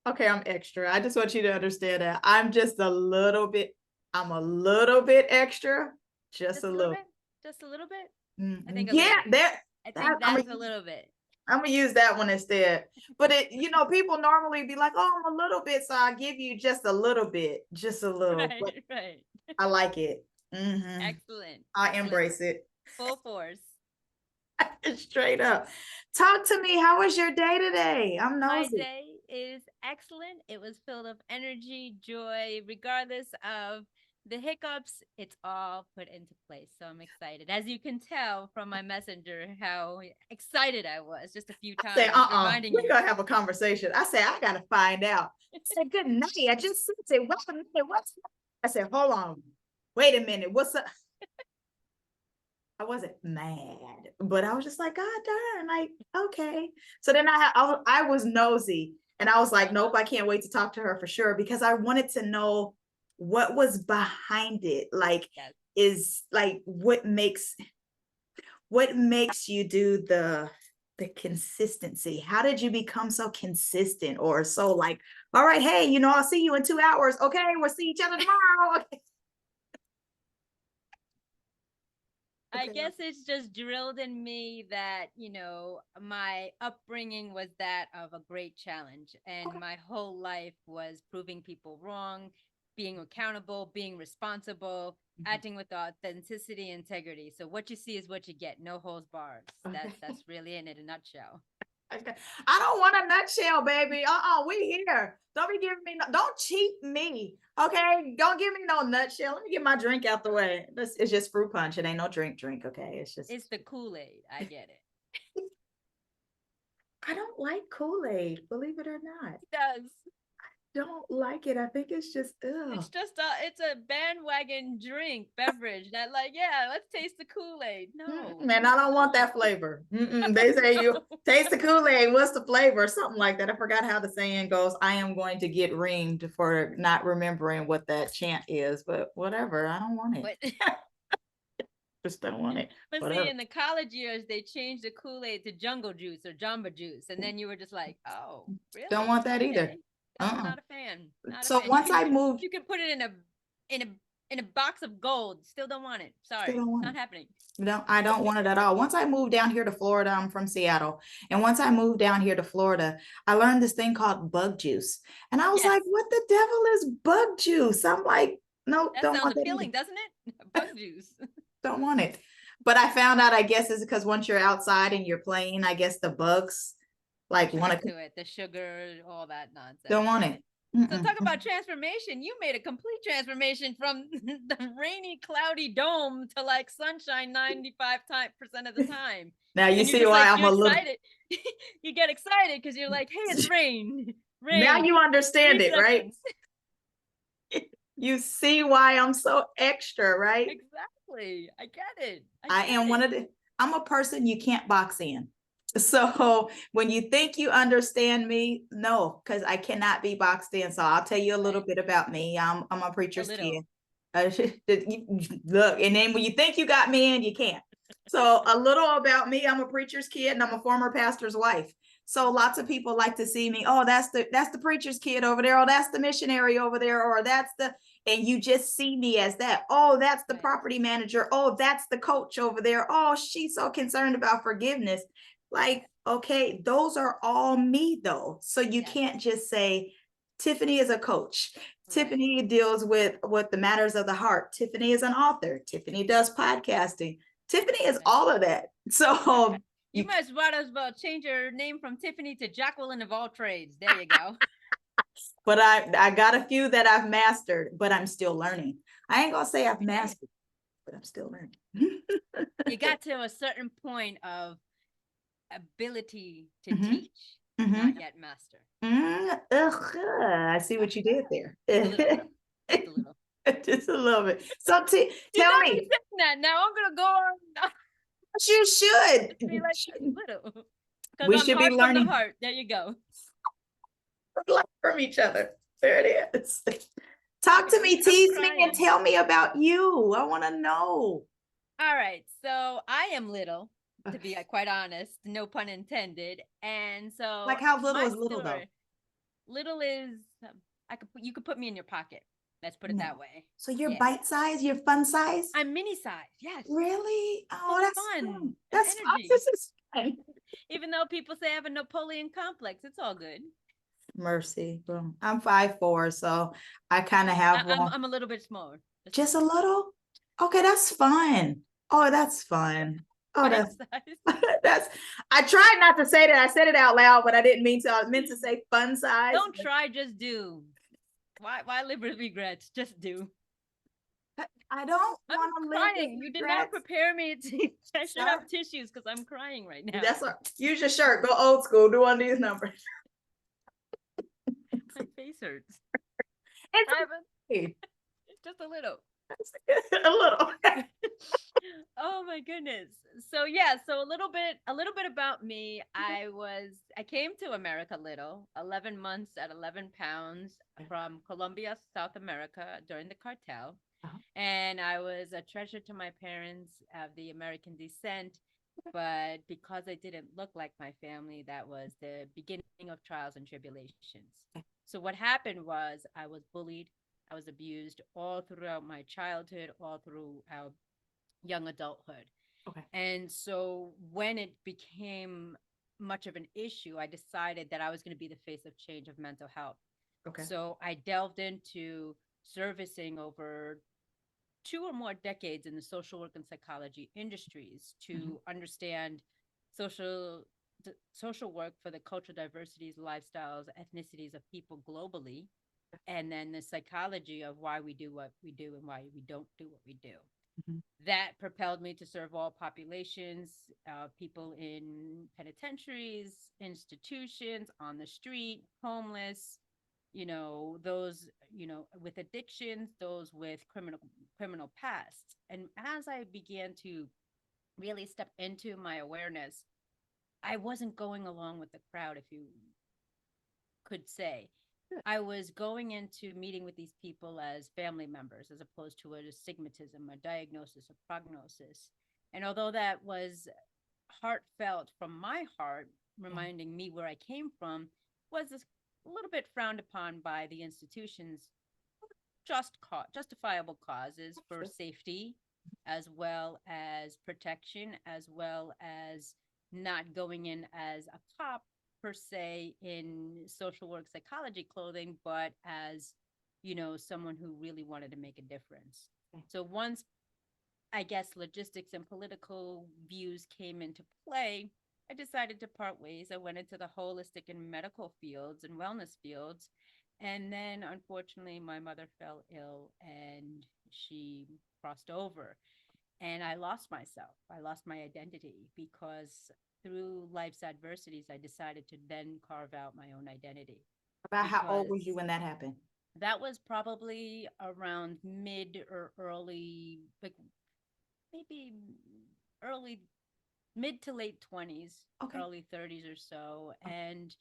Okay, I'm extra. I just want you to understand that I'm just a little bit, I'm a little bit extra, just Just a a little little. bit? Just a little bit? I Mhm. think a Yeah, little bit. that, I that think that's a little bit. I'm gonna use that one instead. But it, people normally be like, "Oh, I'm a little bit," so I give you just a little bit, just a little. But Right, right. I like it. Hmm. Excellent. I Excellent. embrace it. Full force. Straight up. Talk to me. How was your day today? I'm My nosy. day is excellent. It was filled of energy, joy, regardless of the hiccups, it's all put into place. So I'm excited. As you can tell from my messenger, how excited I was just a few I said, times, reminding we're you. gonna have a conversation. I said, I gotta find out. I said, good night. I just said, what's the minute? What's I said, hold on. Wait a minute. What's up? I wasn't mad, but I was just like, God darn, like, okay. So then I was nosy and I was like, nope, I can't wait to talk to her for sure because I wanted to know what was behind it. Like, Yes. is like what makes you do the consistency? How did you become so consistent or so like, all right, hey, I'll see you in 2 hours. Okay, we'll see each other tomorrow. Okay. I Okay. guess it's just drilled in me that, my upbringing was that of a great challenge. And Okay. my whole life was proving people wrong, being accountable, being responsible, Mhm. acting with authenticity, integrity. So what you see is what you get. No holds barred. Okay. That's really in a nutshell. Okay. I don't want a nutshell, baby. We here. Don't be giving me don't cheat me. Okay. Don't give me no nutshell. Let me get my drink out the way. It's just fruit punch. It ain't no drink. Okay. It's just It's the Kool-Aid. I get it. I don't like Kool-Aid, believe it or not. It does. Don't like it. I think it's just It's ugh. just it's a bandwagon drink beverage that like, yeah, let's taste the Kool-Aid. No, Man, I don't want don't. that flavor. They say you taste the Kool-Aid. What's the flavor? Something like that. I forgot how the saying goes. I am going to get reamed for not remembering what that chant is, but whatever. I don't want it. But Just don't want it. but see, Whatever. in the college years, they changed the Kool-Aid to Jungle Juice or Jamba Juice, and then you were just like, oh, Don't really? want that either. Okay, no, Uh-uh. not a fan. Not a So fan. once I moved, You can put it in a in a box of gold. Still don't want it. still Sorry, don't want not it. happening. No, I don't want it at all. Once I moved down here to Florida, I'm from Seattle. And once I moved down here to Florida, I learned this thing called bug juice. And I was Yes, like, what the devil is bug juice? I'm like, no, that don't sounds want that either. appealing, doesn't it? Bug juice. Don't want it. But I found out, I guess, it's because once you're outside and you're playing, I guess the bugs like want Attract to, to it, the sugar, all that don't nonsense. want Yeah. it. So Mm-mm. talk about transformation. You made a complete transformation from the rainy, cloudy dome to like sunshine 95% of the time. Now you And you're see just why like, I'm you're a little, excited. You get excited because you're like, hey, it's rain. now Rain. you understand 3 it, right? seconds. You see why I'm so extra, right? Exactly. I get it. I I get am it. I'm a person you can't box in. So when you think you understand me, no, because I cannot be boxed in. So I'll tell you a little Right. bit about me. I'm a A preacher's kid. little. Look, and then when you think you got me in, you can't. So a little about me, I'm a preacher's kid and I'm a former pastor's wife. So lots of people like to see me, oh, that's the preacher's kid over there, oh, that's the missionary over there, or that's the, and you just see me as that. Oh, that's the Right. property manager. Oh, that's the coach over there. Oh, she's so concerned about forgiveness. Like, okay, those are all me though. So you Yes. can't just say Tiffany is a coach. Right. Tiffany deals with what the matters of the heart. Tiffany is an author. Tiffany does podcasting. Tiffany is Right. all of that. So You you, might as well change your name from Tiffany to Jacqueline of all trades. There you go. but I got a few that I've mastered, but I'm still learning. I ain't gonna say I've I get it. mastered, but I'm still learning. You got to a certain point of ability to Mm-hmm. teach, Mm-hmm. not yet master. I see what you did there. Just a little. Just a little. Just a little bit. So You tell got me me, saying that. Now I'm gonna go on. you should. Just be like just a little. Because We I'm should be heart from the learning heart. There you go. from each other. There it is. Talk to me, I'm tease me, and crying. tell me about you. I want to know. All right. So I am little, to be quite honest, no pun intended. And so Like how little my is little though? story, Little is you could put me in your pocket. Let's put it No. that way. So you're Yeah. bite size, you're fun size? I'm mini size. Yes. Really? Full Oh, of that's fun fun. and That's fun. energy. This is fun. Even though people say I have a Napoleon complex, it's all good. Mercy. Well, I'm 5'4", so I kind of have one. I'm a little bit smaller. Just a little? Okay, that's fun. Oh, that's fun. Oh, Bite that's size. that's I tried not to say that. I said it out loud, but I didn't mean to. I meant to say fun size. Don't try, just do. Why live with regrets? Just do. I don't I'm want to live with crying. You did not regrets. prepare me to. I should Sure. have tissues because I'm crying right now. That's what. Use your shirt. Go old school. Do one of these numbers. My face hurts. It's I haven't. okay. It's just a little. A little. Oh my goodness. So yeah, so a little bit about me. I came to America little, 11 months at 11 pounds from Colombia, South America during the cartel. Uh-huh. And I was a treasure to my parents of the American descent. But because I didn't look like my family, that was the beginning of trials and tribulations. So what happened was I was bullied, I was abused all throughout my childhood, all throughout young adulthood. Okay. And so when it became much of an issue, I decided that I was going to be the face of change of mental health. Okay. So I delved into servicing over 2 or more decades in the social work and psychology industries to understand social social work for the cultural diversities, lifestyles, ethnicities of people globally, and then the psychology of why we do what we do and why we don't do what we do. That propelled me to serve all populations, people in penitentiaries, institutions, on the street, homeless, those, with addictions, those with criminal pasts. And as I began to really step into my awareness, I wasn't going along with the crowd, if you could say. I was going into meeting with these people as family members, as opposed to a stigmatism, a diagnosis, a prognosis. And although that was heartfelt from my heart, reminding me where I came from, was a little bit frowned upon by the institutions, justifiable causes for safety, as well as protection, as well as not going in as a cop per se in social work psychology clothing, but as, someone who really wanted to make a difference. So once, I guess, logistics and political views came into play, I decided to part ways. I went into the holistic and medical fields and wellness fields. And then, unfortunately, my mother fell ill and she crossed over. And I lost myself. I lost my identity because through life's adversities, I decided to then carve out my own identity. About how old was you when that happened? That was probably around mid or early, like maybe early, mid to late 20s, Okay. early 30s or so. And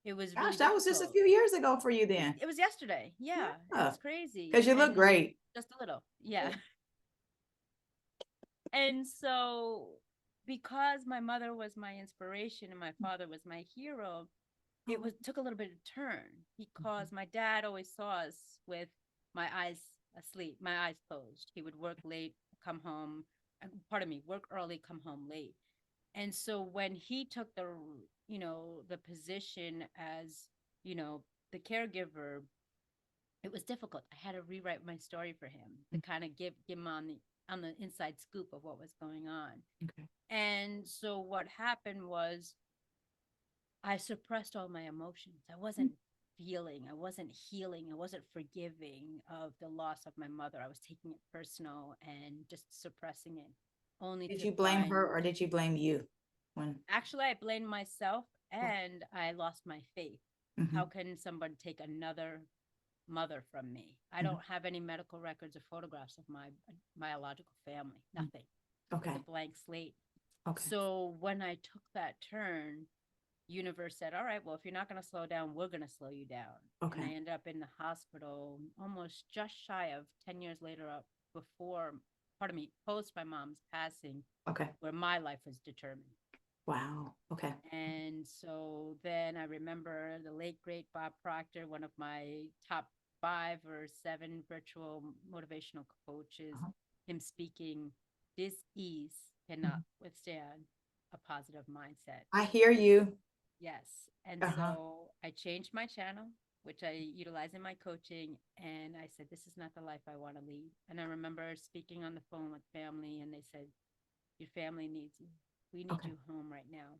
it was Gosh, really that was just a few years ago for you then. It was yesterday. Yeah. It was crazy. Because you look And great. just a little. Yeah. And so, because my mother was my inspiration and my father was my hero, it took a little bit of turn because my dad always saw us with my eyes asleep, my eyes closed. He would work late, come home, work early, come home late. And so when he took the position as, the caregiver, it was difficult. I had to rewrite my story for him to kind of give him on the inside scoop of what was going on. Okay. And so what happened was I suppressed all my emotions. I wasn't feeling, I wasn't healing, I wasn't forgiving of the loss of my mother. I was taking it personal and just suppressing it. Did you blame her or did you blame you? Actually, I blamed myself and I lost my faith. How can somebody take another mother from me? I don't have any medical records or photographs of my biological family. Nothing. Okay. It's a blank slate. Okay. So when I took that turn, universe said, all right, well, if you're not going to slow down, we're going to slow you down. Okay. And I ended up in the hospital almost just shy of 10 years later, post my mom's passing. Okay. Where my life was determined. Wow. Okay. And so then I remember the late great Bob Proctor, one of my top 5 or 7 virtual motivational coaches, Uh-huh. him speaking, "Dis-ease cannot Mhm. withstand a positive mindset." I hear you. Yes. And Uh-huh. so I changed my channel, which I utilize in my coaching. And I said, this is not the life I want to lead. And I remember speaking on the phone with family, and they said, your family needs you. We need Okay. you home right now.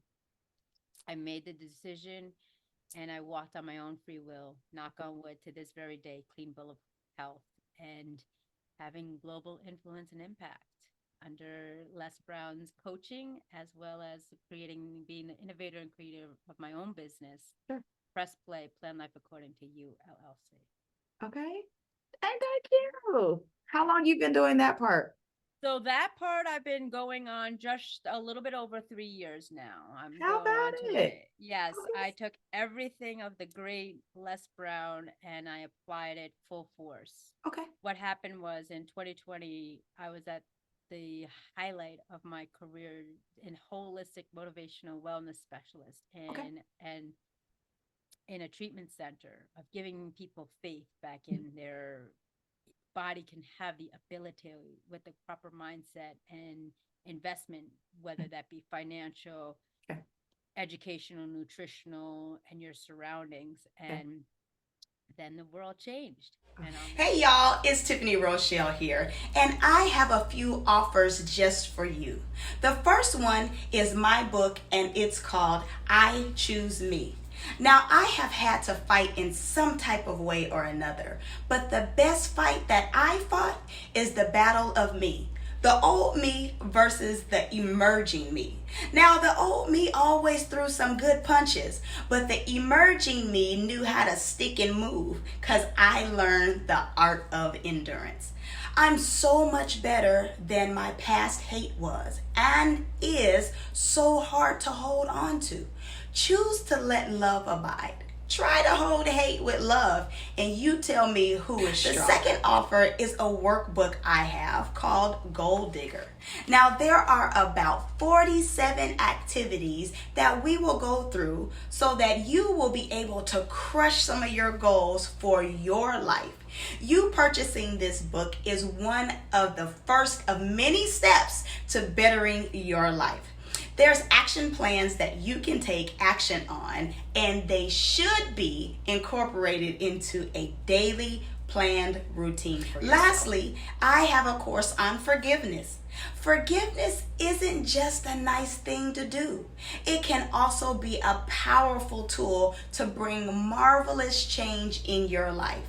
I made the decision, and I walked on my own free will, knock on wood, to this very day, clean bill of health, and having global influence and impact under Les Brown's coaching, as well as being the innovator and creator of my own business, Sure. Press Play, Plan Life According to You, LLC. Okay. Thank you. How long you been doing that part? So that part I've been going on just a little bit over 3 years now. I'm How going on about to it? it. Yes, Okay. I took everything of the great Les Brown and I applied it full force. Okay. What happened was in 2020, I was at the highlight of my career in holistic motivational wellness specialist Okay. and in a treatment center of giving people faith back in their body can have the ability with the proper mindset and investment, whether that be financial, Okay. educational, nutritional, and your surroundings. Okay. And then the world changed. And Hey y'all, it's Tiffany Rochelle here, and I have a few offers just for you. The first one is my book, and it's called I Choose Me. Now, I have had to fight in some type of way or another, but the best fight that I fought is the battle of me. The old me versus the emerging me. Now, the old me always threw some good punches, but the emerging me knew how to stick and move because I learned the art of endurance. I'm so much better than my past hate was and is so hard to hold on to. Choose to let love abide. Try to hold hate with love, and you tell me who is stronger. The second offer is a workbook I have called Gold Digger. Now, there are about 47 activities that we will go through so that you will be able to crush some of your goals for your life. You purchasing this book is one of the first of many steps to bettering your life. There's action plans that you can take action on, and they should be incorporated into a daily planned routine for yourself. Lastly, I have a course on forgiveness. Forgiveness isn't just a nice thing to do. It can also be a powerful tool to bring marvelous change in your life.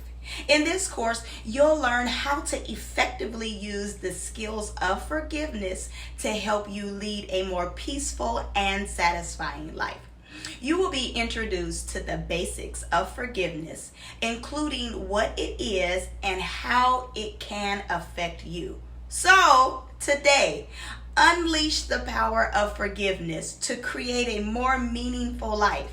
In this course, you'll learn how to effectively use the skills of forgiveness to help you lead a more peaceful and satisfying life. You will be introduced to the basics of forgiveness, including what it is and how it can affect you. So, today, unleash the power of forgiveness to create a more meaningful life.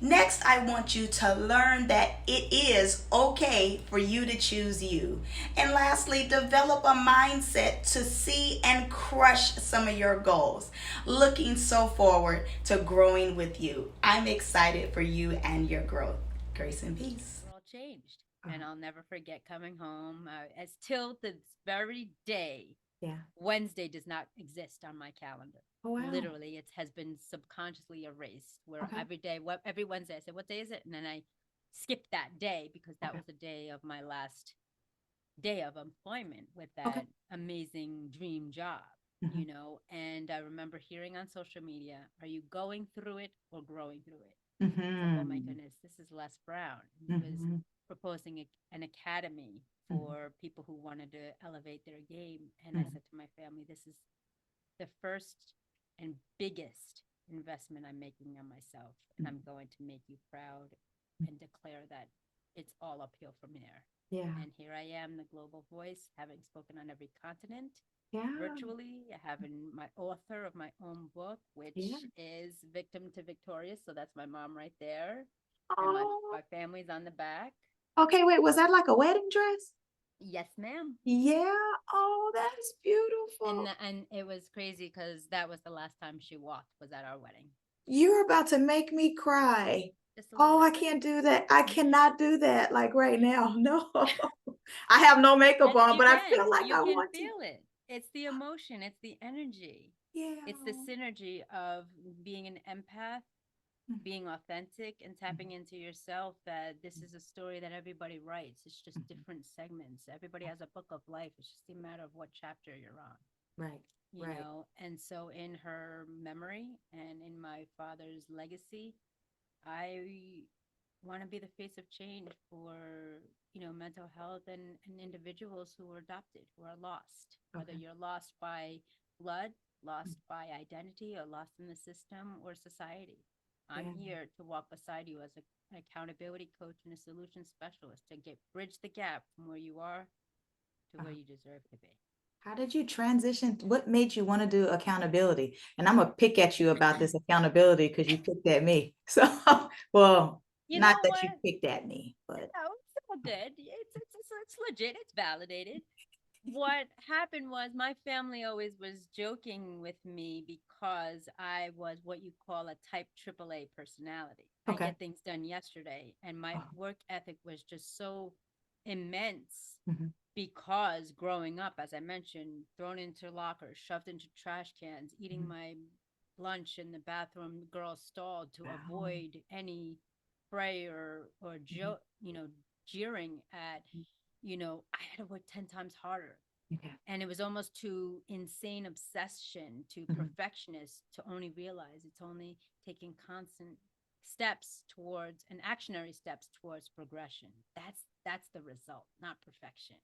Next, I want you to learn that it is okay for you to choose you. And lastly, develop a mindset to see and crush some of your goals. Looking so forward to growing with you. I'm excited for you and your growth. Grace and peace. the world changed. And I'll never forget coming home. As till this very day, Yeah. Wednesday does not exist on my calendar. Oh, wow. Literally, it has been subconsciously erased. Where Okay. every Wednesday, I said, "What day is it?" And then I skipped that day because that Okay. was the day of my last day of employment with that Okay. amazing dream job, Mhm. And I remember hearing on social media, "Are you going through it or growing through it?" It's like, oh my Mhm. goodness, this is Les Brown. He was Mhm. proposing an academy for people who wanted to elevate their game. And I Mhm. said to my family, this is the first and biggest investment I'm making on myself. And I'm going to make you proud and declare that it's all uphill from here. Yeah. And here I am, the global voice, having spoken on every continent, Yeah. virtually, having my author of my own book, which Yeah. is Victim to Victorious. So that's my mom right there. And Oh. my family's on the back. Okay, wait, was that like a wedding dress? Yes, ma'am. Yeah. Oh, that's beautiful. And it was crazy because that was the last time she walked, was at our wedding. You're about to make me cry. Just a little Oh, I bit. can't do that. I cannot do that like right now. No. I have no makeup And on, you but I can, feel like you I can want to. feel it. It's the emotion, it's the energy, Yeah. it's the synergy of being an empath, Mhm. being authentic, and tapping Mhm. into yourself. That this is a story that everybody writes. It's just Mhm. different segments. Everybody has a book of life. It's just a matter of what chapter you're on, Right. Right. And so in her memory and in my father's legacy, I want to be the face of change for, mental health and individuals who are adopted, who are lost, whether Okay. you're lost by blood, Mm. lost by identity, or lost in the system or society. I'm Yeah. here to walk beside you as an accountability coach and a solution specialist to bridge the gap from where you are to where Uh-huh. you deserve to be. How did you transition? What made you want to do accountability? And I'm gonna pick at you about this accountability because you picked at me. So, well, You not know that you what? picked at me, No, but it's all good. It's legit. It's validated. What happened was my family always was joking with me because I was what you call a type AAA personality. I okay. get things done yesterday, and my Oh, work ethic was just so immense mhm, because growing up, as I mentioned, thrown into lockers, shoved into trash cans, eating mhm. my lunch in the bathroom girl's stall to Wow. avoid any fray or Mhm, jeering at, mhm. I had to work 10 times harder. Okay. And it was almost to insane obsession, to Mhm, perfectionist, to only realize it's only taking constant steps towards and actionary steps towards progression. That's the result, not perfection.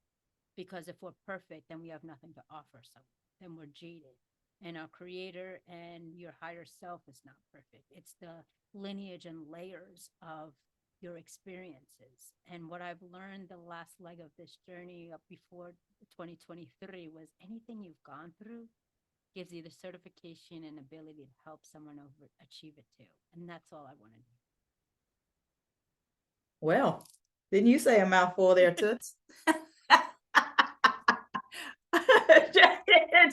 Because if we're perfect, then we have nothing to offer. So then we're jaded. And our creator and your higher self is not perfect. It's the lineage and layers of your experiences. And what I've learned the last leg of this journey up before 2023 was anything you've gone through gives you the certification and ability to help someone over achieve it too. And that's all I want to well, didn't you say a mouthful there, Toots?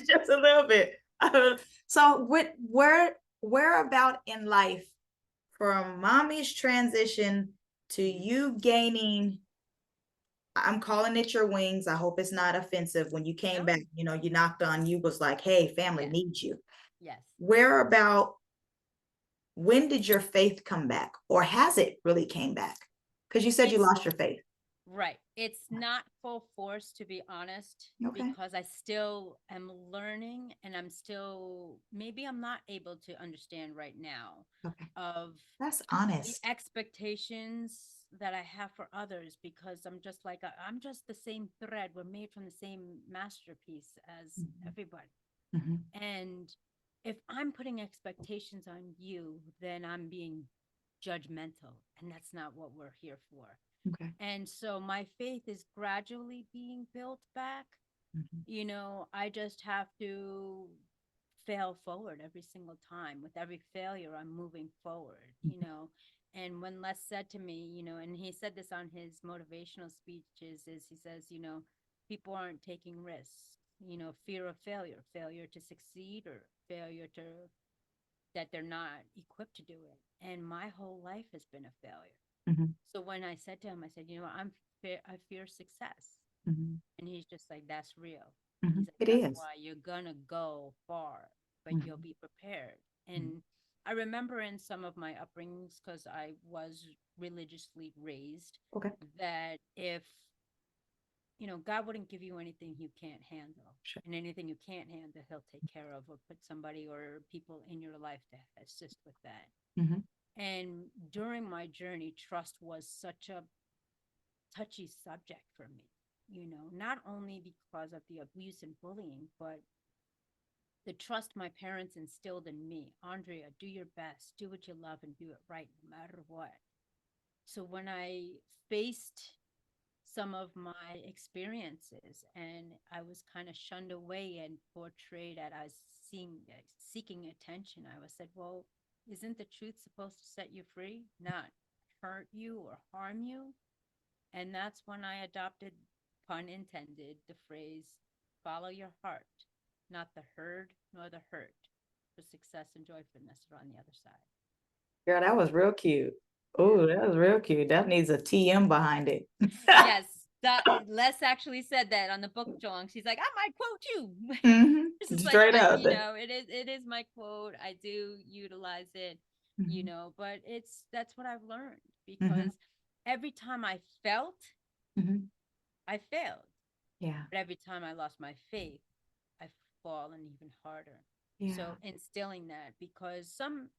Just a little bit. So, where about in life from mommy's transition to you gaining, I'm calling it your wings. I hope it's not offensive. When you came No? back, you knocked on, you was like, hey, family Yes. needs you. Yes. Where about, when did your faith come back? Or has it really came back? Because you said you It's lost your faith. Right. It's not full force, to be honest, Okay. because I still am learning and maybe I'm not able to understand right now Okay. of That's the honest. expectations that I have for others because I'm just the same thread. We're made from the same masterpiece as Mhm. everybody. Mhm. And if I'm putting expectations on you, then I'm being judgmental. And that's not what we're here for. Okay. And so my faith is gradually being built back. Mhm. I just have to fail forward every single time. With every failure, I'm moving forward. Mhm. And when Les said to me, and he said this on his motivational speeches, is he says, people aren't taking risks, fear of failure, failure to succeed or failure to that they're not equipped to do it. And my whole life has been a failure. Mhm. So when I said to him, I said, I fear success. Mhm. And he's just like, that's real. And he's Mhm. like, It that's is. why you're gonna go far, but you'll Mhm. be prepared. Mhm. And I remember in some of my upbringings, because I was religiously raised, Okay. that if God wouldn't give you anything you can't handle. Sure. And anything you can't handle, he'll take care of or put somebody or people in your life to assist with that. Mhm. And during my journey, trust was such a touchy subject for me, not only because of the abuse and bullying, but the trust my parents instilled in me. Andrea, do your best, do what you love, and do it right no matter what. So when I faced some of my experiences and I was kind of shunned away and portrayed as seeking attention, I was said, well, isn't the truth supposed to set you free, not hurt you or harm you? And that's when I adopted pun intended, the phrase, follow your heart, not the herd nor the hurt, for success and joyfulness are on the other side. Girl, that was real cute. Oh, that was real cute. That needs a TM behind it. Yes, Les actually said that on the book drawing. She's like, I might quote you. Mhm. It's like, Straight up. you know, it is my quote. I do utilize it, you Mhm. know, but that's what I've learned, Mhm. because every time I felt, Mhm. I failed. Yeah. But every time I lost my faith, I've fallen even harder. Yeah. So instilling that, because some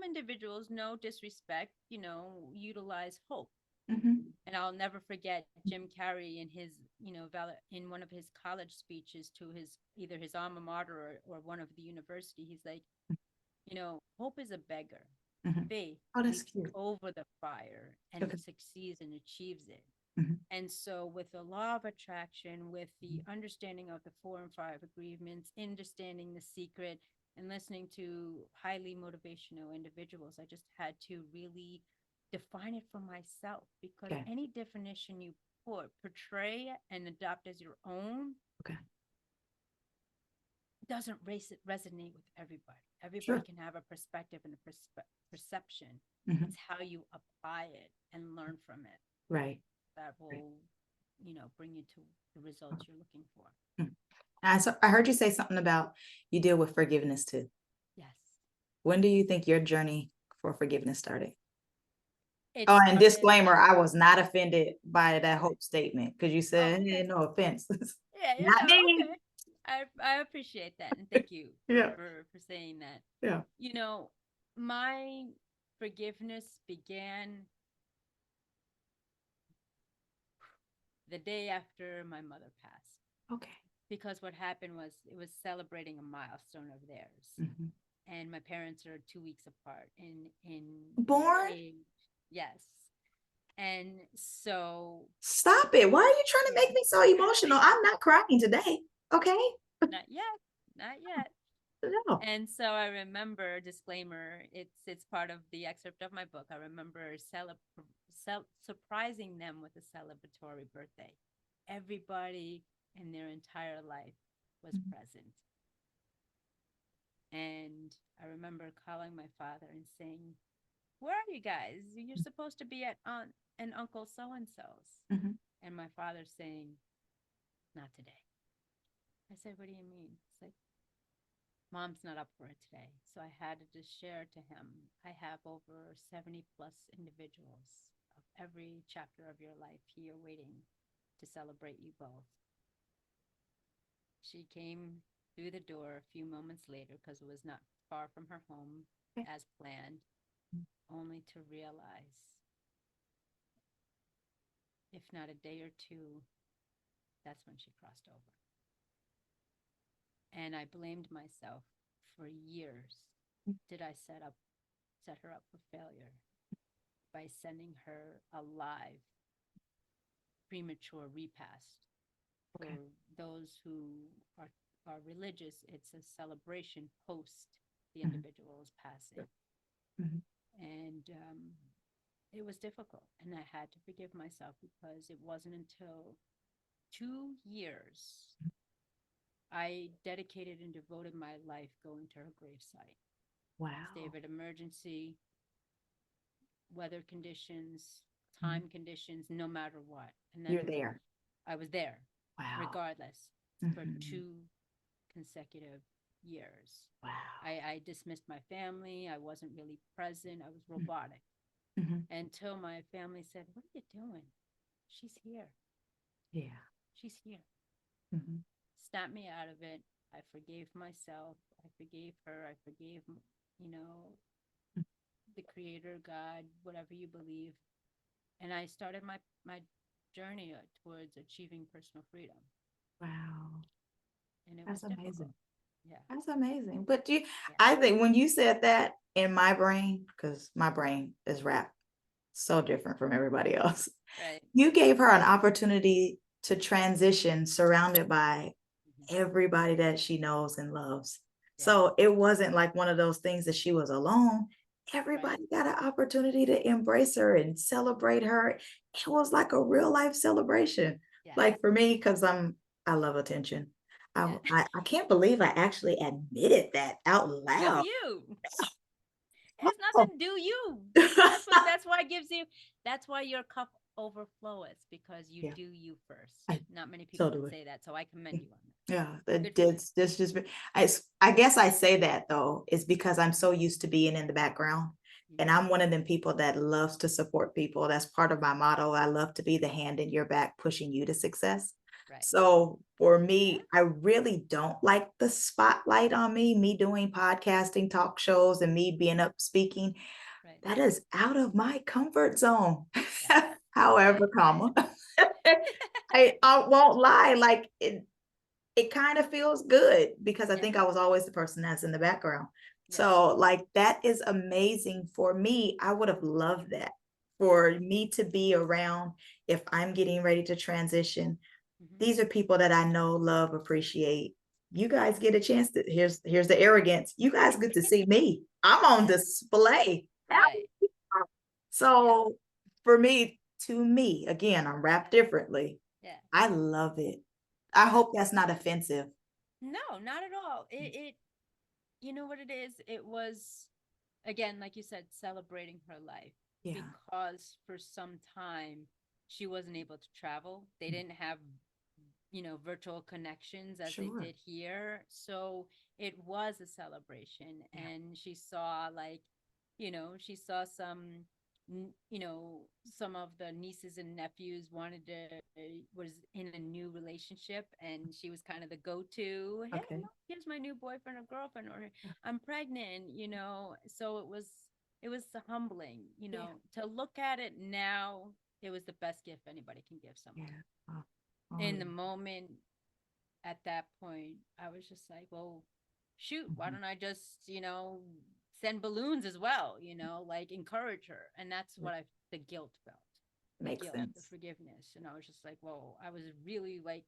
individuals, no disrespect, you know, utilize hope. Mhm. And I'll never forget Jim Carrey in his, you know, in one of his college speeches to his either his alma mater or one of the university. He's like, you know, hope is a beggar. Mhm. Faith Oh, that's leaps cute. over the fire and Okay. succeeds and achieves it. Mhm. And so, with the law of attraction, with the understanding of the 4 and 5 agreements, understanding the secret, and listening to highly motivational individuals, I just had to really define it for myself, because Okay. any definition you portray and adopt as your own Okay. doesn't resonate with everybody. Everybody Sure. can have a perspective and a perception. Mhm. It's how you apply it and learn from it Right. that Right. will, you know, bring you to the results you're looking for. I heard you say something about you deal with forgiveness too. Yes. When do you think your journey for forgiveness started? It Oh, and started. disclaimer, I was not offended by that Okay. hope statement because you said, okay. hey, no offense. Yeah, yeah, Not no, me. okay. I appreciate that, and thank you Yeah. for saying that. Yeah. You know, my forgiveness began the day after my mother passed, Okay. because what happened was it was celebrating a milestone of theirs, Mhm. and my parents are 2 weeks apart in Born? age. Yes, and so Stop it. Why are you trying to yeah, make me so emotional? I'm not crying today. Okay. not yet, not yet. No. And so I remember, disclaimer, it's part of the excerpt of my book. I remember surprising them with a celebratory birthday. Everybody in their entire life was Mhm. present. And I remember calling my father and saying, where are you guys? You're supposed to be at Aunt and Uncle so-and-so's. Mhm. And my father saying, not today. I said, what do you mean? It's like, Mom's not up for it today. So I had to just share to him, I have over 70 plus individuals of every chapter of your life here waiting to celebrate you both. She came through the door a few moments later, because it was not far from her home Okay. as planned, only to realize, if not a day or two, that's when she crossed over. And I blamed myself for years. Did I set her up for failure by sending her a live premature repast? Okay. For those who are religious, it's a celebration post the Mhm. individual's passing. Mhm. And it was difficult, and I had to forgive myself, because it wasn't until 2 years I dedicated and devoted my life going to her gravesite. Wow. State of emergency, weather conditions, time conditions, no matter what. And then You're there. I was there, Wow. regardless, for Mhm. 2 consecutive years. Wow. I dismissed my family. I wasn't really present. I was robotic, Mhm. until my family said, what are you doing? She's here. Yeah. She's here. Mhm. Snapped me out of it. I forgave myself. I forgave her. I forgave, you know, the creator, God, whatever you believe. And I started my journey towards achieving personal freedom. Wow. And it That's was difficult. amazing. Yeah. That's amazing. But Yeah. I think when you said that, in my brain, because my brain is wrapped so different from everybody else, Right. you gave her an opportunity to transition surrounded by Mhm. everybody that she knows and loves. Yeah. So it wasn't like one of those things that she was alone. Right. Everybody got an opportunity to embrace her and celebrate her. It was like a real life celebration. Yeah. Like for me, because I love attention. Yeah. I can't believe I actually admitted that out Do loud. you? It's Oh. nothing. Do you? That's why it gives you. That's why your cup overfloweth because you Yeah, do you first. I Not many people can totally. say that, so I commend you on Yeah, that. that Good for you. that's just I guess I say that though is because I'm so used to being in the background. And Mhm. I'm one of them people that loves to support people. That's part of my motto. I love to be the hand in your back pushing you to success. Right. So for Yeah. me, I really don't like the spotlight on me doing podcasting, talk shows, and me being up speaking. Right. That is out of my comfort zone. Yes. However, Right. Right. comma. I won't lie, like it kind of feels good because I Yeah. think I was always the person that's in the background. Yes. So, like, that is amazing for me. I would have loved that for me to be around if I'm getting ready to transition. Hmm. These are people that I know, love, appreciate. You guys get a chance to here's the arrogance. You guys get to see me. I'm on Yeah. display. Right. Yeah. So for me, to me, again, I'm wrapped differently. Yeah. I love it. I Yeah. hope that's not offensive. No, not at all. It. You know what it is? It was again, like you said, celebrating her life Yeah, because for some time she wasn't able to travel. They didn't have, virtual connections as they sure. did here. So it was a celebration. Yeah. And she saw, like, she saw some, some of the nieces and nephews was in a new relationship. And she was kind of the go to, hey, Okay. look, here's my new boyfriend or girlfriend, or I'm pregnant. So it was humbling, Yeah. to look at it now. It was the best gift anybody can give Yeah. someone. Oh, oh, In yeah. the moment, at that point, I was just like, well, shoot, why Mhm. don't I just, send balloons as well, like encourage her. And that's Yeah. what the guilt felt, the Makes guilt, the sense. forgiveness. And I was just like, whoa, I was really like,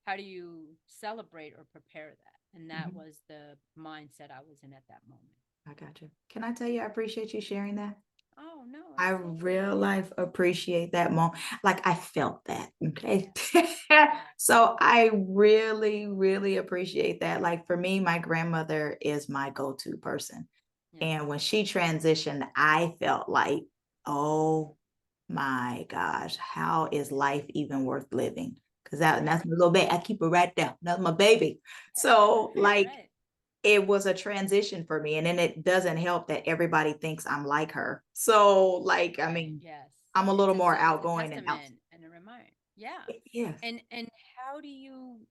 how do you celebrate or prepare that? And that Mhm. was the mindset I was in at that moment. I got you. Can I tell you, I appreciate you sharing that? Oh, no, I absolutely. real life appreciate that moment. Like I felt that. Okay. Yeah. Yeah. So I really, really appreciate that. Like for me, my grandmother is my go-to person. Yeah. And when she transitioned, I felt like, oh my gosh, how is life even worth living? Because that's my little baby. I keep her right there. That's my baby. So Right. like Right. it was a transition for me. And then it doesn't help that everybody thinks I'm like her. So like, I Right. mean, Yes. I'm a It's little it's more a it's a outgoing and out. testament and a reminder. Yeah. Yes. And how do you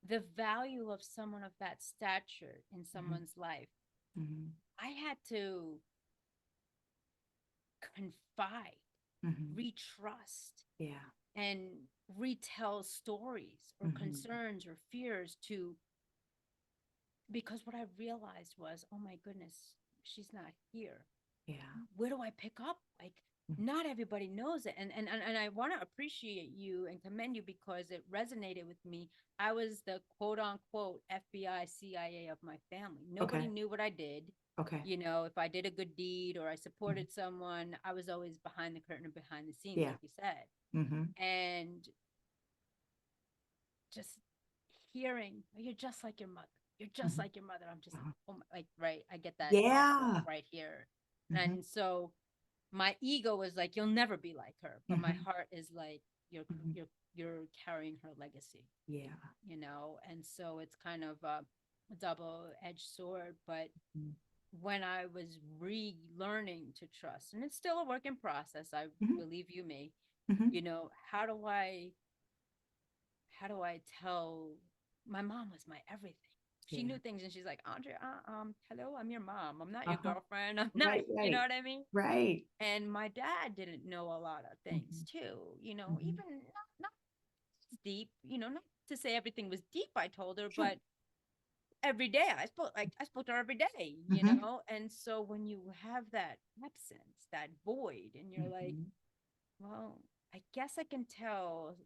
the value of someone of that stature in Mhm, someone's life? mhm, I had to confide, mhm. retrust, Yeah. and retell stories or Mhm. concerns or fears to because what I realized was, oh my goodness, she's not here. Yeah. Where do I pick up? Like, Mhm. not everybody knows it. And I want to appreciate you and commend you because it resonated with me. I was the quote unquote FBI, CIA of my family. Nobody Okay. knew what I did. Okay. If I did a good deed or I Mhm. supported someone, I was always behind the curtain and behind the scenes, Yeah. like you said. Mhm. And just hearing, "Oh, you're just like your mother. You're just Mhm. like your mother." I'm just like, Uh-huh. oh my, like, right. I get that hook Yeah. right here. Mhm. And so my ego was like, you'll never be like her. But my Mhm. heart is like, Mhm. you're carrying her legacy, Yeah. and so it's kind of a double-edged sword. But Mhm. when I was relearning to trust, and it's still a work in process, I Mhm. believe you me, Mhm. how do I tell my mom was my everything. She Yeah. knew things and she's like, Andrea, hello, I'm your mom. I'm not your Uh-huh. girlfriend. I'm not, Right, you know right. what I mean? Right. And my dad didn't know a lot of things Mhm. too, Mhm. even not deep, not to say everything was deep, I told her, Sure. but every day I spoke to her every day, Mhm. and so when you have that absence, that void, and you're like, Mhm. well, I guess I can tell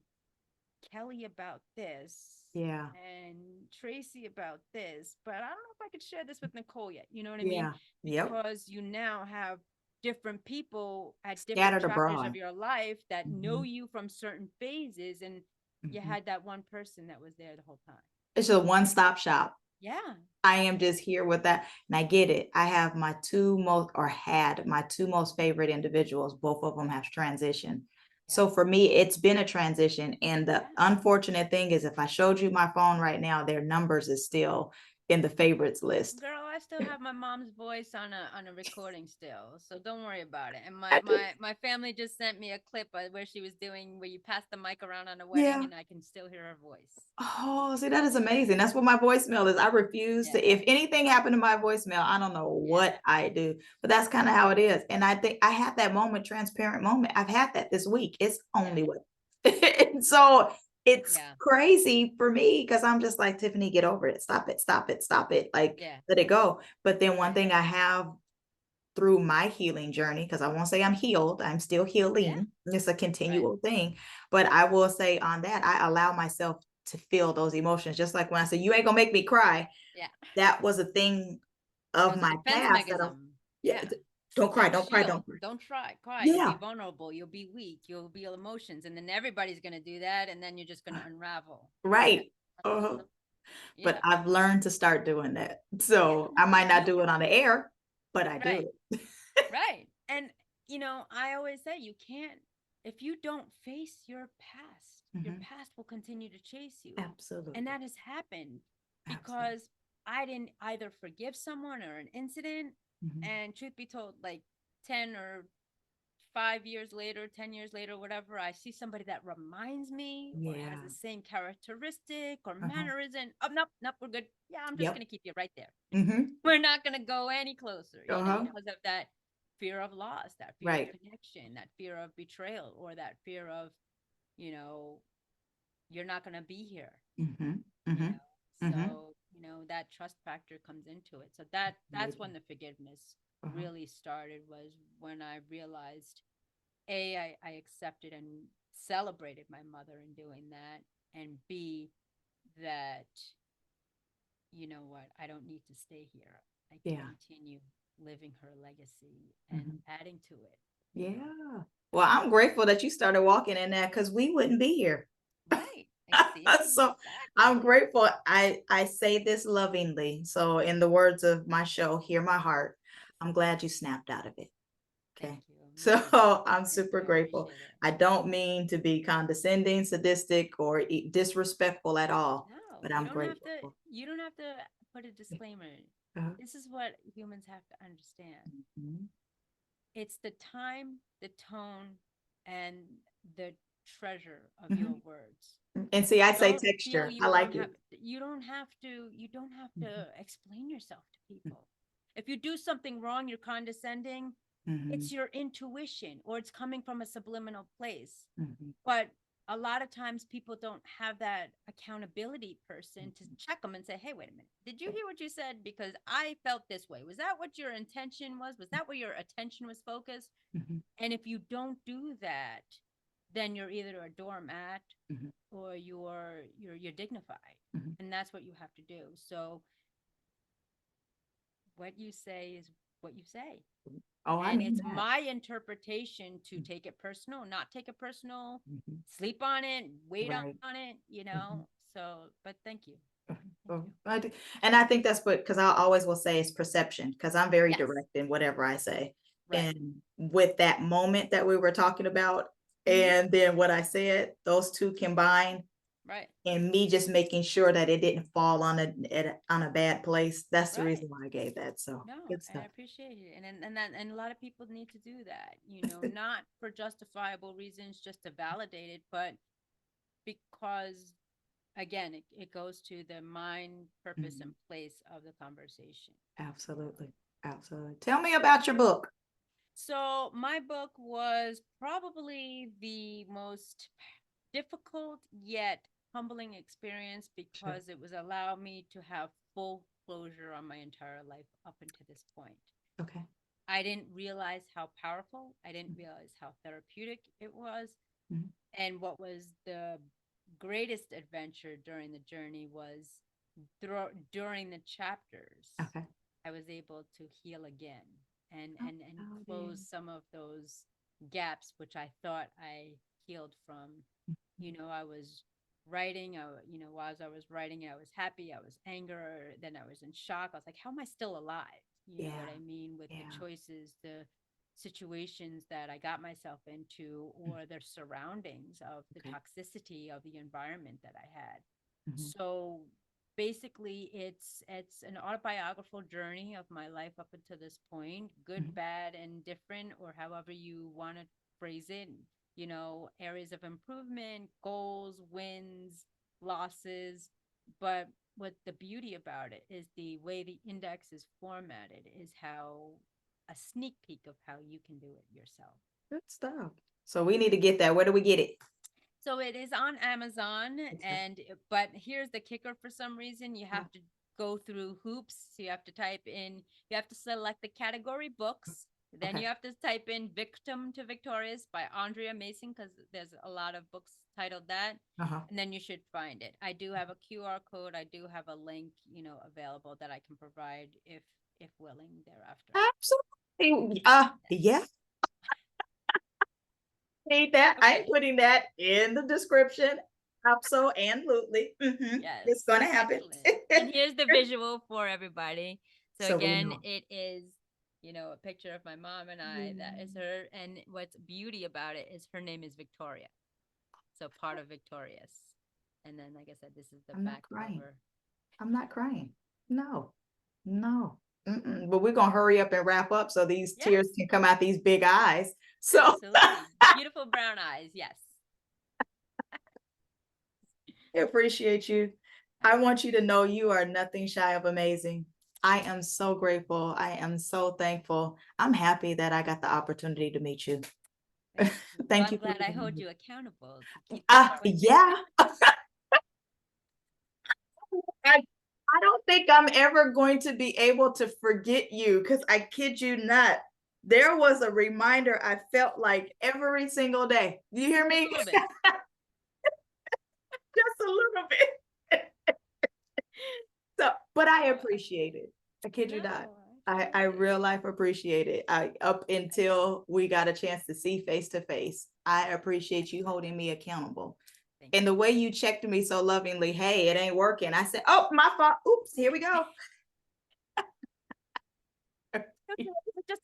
Kelly about this Yeah. and Tracy about this, but I don't know if I could share this with Nicole yet. You know what I mean? Yeah. Yep. Because you now have different people at different Scattered chapters of abroad. your life that know Mhm. you from certain phases, and you Mhm. had that one person that was there the whole time. It's a one-stop shop. Yeah. I am just here with that. And I get it. I have my two most, or had my two most favorite individuals. Both of them have transitioned. Yeah. So for me, it's been a transition. And the Yeah. unfortunate thing is, if I showed you my phone right now, their numbers is still in the favorites list. Girl, I still have my mom's voice on a recording still, so don't worry about it. And I my do. my family just sent me a clip of where she was doing where you pass the mic around on a wedding, Yeah. and I can still hear her voice. Oh, see, that is amazing. That's what my voicemail is. I refuse to, Yeah. if anything happened to my voicemail, I don't know what Yeah. I do, but that's kind of how it is. And I think I had that moment, transparent moment. I've had that this week. It's Yeah. only what. And so it's Yeah. crazy for me because I'm just like, Tiffany, get over it. Stop it. Stop it. Stop it. Like, Yeah. let it go. But then one Right. thing I have through my healing journey, because I won't say I'm healed, I'm still Yeah. healing. It's a Right. continual thing. But I will say on that, I allow myself to feel those emotions. Just like when I said, you ain't gonna make me cry. Yeah. That was a thing That of was a my defense past that I'm, mechanism. yeah, Yeah. don't cry, Like don't cry, don't shield. cry. Don't try. Cry. You'll be Yeah, vulnerable. You'll be weak. You'll be emotions, and then everybody's gonna do that, and then you're just gonna unravel. Yeah. right. Uh-huh. But Yeah. I've learned to start doing that. Yeah. So I No, might not do it on the air, but I right. do it. Right. And, I always say you can't, if you don't face your Mhm. past will continue to chase you. And Absolutely. that has happened Absolutely. because I didn't either forgive someone or an incident. Mhm. And truth be told, like 10 or 5 years later, 10 years later, whatever, I see somebody that reminds me or has Yeah. the same characteristic or Uh-huh. mannerism. Oh, nope, nope, we're good. Yeah, I'm just Yep. going to keep you right there. Hmm. We're not going to go any closer, Uh-huh. because of that fear of loss, that fear of Right. connection, that fear of betrayal, or that fear of, you know, you're not going to be here, Mhm. you Mhm. know. Mhm. So, that trust factor comes into it. So that's when Absolutely. the forgiveness Uh-huh. really started, was when I realized I accepted and celebrated my mother in doing that, and B, that, you know what, I don't need to stay here. I can Yeah. continue living her legacy and Mhm. adding to it. Yeah. Well, I'm grateful that you started walking in that because we wouldn't be here. Right. I see. So I'm Exactly. grateful. I say this lovingly. So in the words of my show, Hear My Heart, I'm glad you snapped out of it. Thank Okay. you. Me So too. I'm Thank super you. I grateful. appreciate it. I don't mean to be condescending, sadistic, or disrespectful at all, No, but I'm grateful. you don't have to put a disclaimer. Uh-huh. This is what humans have to understand. Mhm. It's the time, the tone, and the treasure of your Mhm. words. And see, I say Don't feel texture. I you don't like have it. you don't have Mhm. to explain yourself to people. If you do something wrong, you're condescending, Mhm. it's your intuition, or it's coming from a subliminal place. Mhm. But a lot of times people don't have that accountability person to Mhm. check them and say, hey, wait a minute, did you hear what you said? Because I felt this way. Was that what your intention was? Was that where your attention was focused? Mhm. And if you don't do that, then you're either a doormat Mhm. or you're dignified. Mhm. And that's what you have to do. So what you say is what you say. Oh, I And mean it's that. my interpretation to take it personal, not take it personal, Mhm. sleep on it, wait Right. on it, Mhm. So, but thank you. Thank Well, you. and I think that's what, because I always will say it's perception, because I'm very Yes. direct in whatever I say. Right. And with that moment that we were talking about, Hmm. and then what I said, those two combined, Right. and me just making sure that it didn't fall on on a bad place. That's the Right. reason why I gave that. So No, good I stuff. appreciate it. And a lot of people need to do that, not for justifiable reasons, just to validate it, but because again, it goes to the mind, purpose, and Mhm. place of the conversation. Absolutely. Absolutely. Tell me about your book. So my book was probably the most difficult yet humbling experience Sure. because it was allow me to have full closure on my entire life up until this point. Okay. I didn't realize how powerful, I didn't realize how therapeutic it was. Mhm. And what was the greatest adventure during the journey was during the chapters, Okay. I was able to heal again. and Oh, close some of those gaps which I thought I healed from. I was writing, while I was writing, I was happy, I was anger, then I was in shock. I was like, how am I still alive? You know yeah, what I mean? With the yeah. choices, the situations that I got myself into, or the surroundings of the Okay. toxicity of the environment that I had. Mhm. So basically it's an autobiographical journey of my life up until this point, good, Mhm. bad, and different, or however you want to phrase it. Areas of improvement, goals, wins, losses. But what the beauty about it is the way the index is formatted is how a sneak peek of how you can do it yourself. Good stuff. So we need to get that. Where do we get it? So it is on Amazon, Okay. but here's the kicker: for some reason, you Oh, have to go through hoops. So you have to select the category books. Then okay. you have to type in "Victim to Victorious" by Andrea Mason, because there's a lot of books titled that. Uh-huh. And then you should find it. I do have a QR code. I do have a link, available that I can provide if willing thereafter. Absolutely. Yeah, need that. I'm Okay. putting that in the description. Absolutely. Yes. It's gonna happen. Excellent. And here's the visual for everybody. So So we again, know. it is, a picture of my mom and I. That is Mm. her. And what's beauty about it is her name is Victoria. So part of Victorious. And then, like I said, this is the I'm not back crying. cover. I'm not crying. No, no. Mm-mm. But we're gonna hurry up and wrap up so these Yes, tears can come out these big eyes. So absolutely. Beautiful brown eyes. Yes. I appreciate you. I want you to know you are nothing shy of amazing. I am so grateful. I am so thankful. I'm happy that I got the opportunity to meet you. Thank you. Well, Thank I'm you for glad I being hold here. you accountable to keep this going. Yeah. I don't think I'm ever going to be able to forget you because I kid you not. There was a reminder I felt like every single day. Do you hear Just me? a little bit. Just a little bit. So, but I Oh, appreciate it. I kid you not. no, I absolutely. real life appreciate it. I up until we got a chance to see face to face. I appreciate you holding me accountable. Thank And the way you checked me so lovingly, hey, it ain't working. I said, oh, my fault. Oops, here we go. you. It's just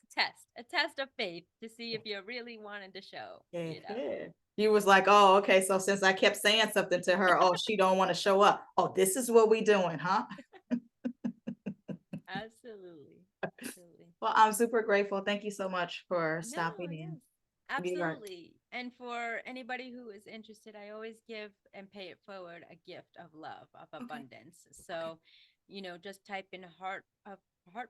a test of faith to see if you really wanted to show. Yeah. You was like, oh, okay. So since I kept saying something to her, oh, she don't want to show up. Oh, this is what we doing, huh? Absolutely. Absolutely. Well, I'm super grateful. Thank you so much for No, stopping in. yes. You are Absolutely. And for anybody who is interested, I always give and pay it forward a gift of love, of okay. abundance. So, just type in heart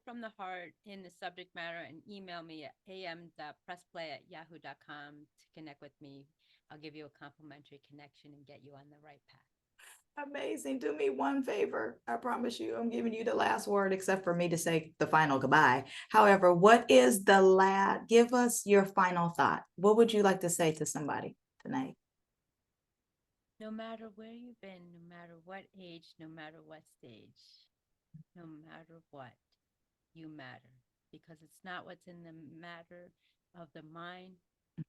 from the heart in the subject matter and email me at am.pressplay@yahoo.com to connect with me. I'll give you a complimentary connection and get you on the right path. Amazing. Do me one favor. I promise you, I'm giving you the last word, except for me to say the final goodbye. However, what is the last? Give us your final thought. What would you like to say to somebody tonight? No matter where you've been, no matter what age, no matter what stage, no matter what, you matter, because it's not what's in the matter of the mind,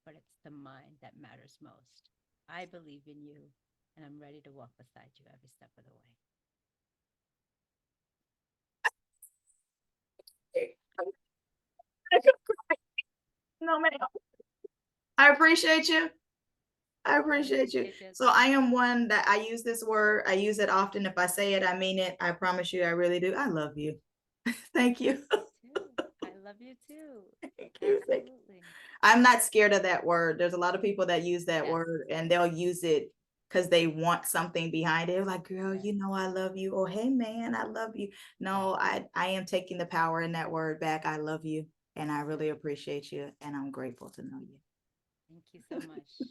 but it's the mind that matters most. I believe in you, and I'm ready to walk beside you every step of the way. No, man. I appreciate you. I I appreciate you. appreciate you as So well. I am one that I use this word. I use it often. If I say it, I mean it. I promise you, I really do. I love you. Thank you. I love you too. Thank you. Thank you. Absolutely. I'm not scared of that word. There's a lot of people that use that Yes. word and they'll use it because they want something behind it. Like, girl, Yes. you know I love you. Or hey man, I love you. No, I am taking the power in that word back. I love you and I really appreciate you and I'm grateful to know you. Thank you so much.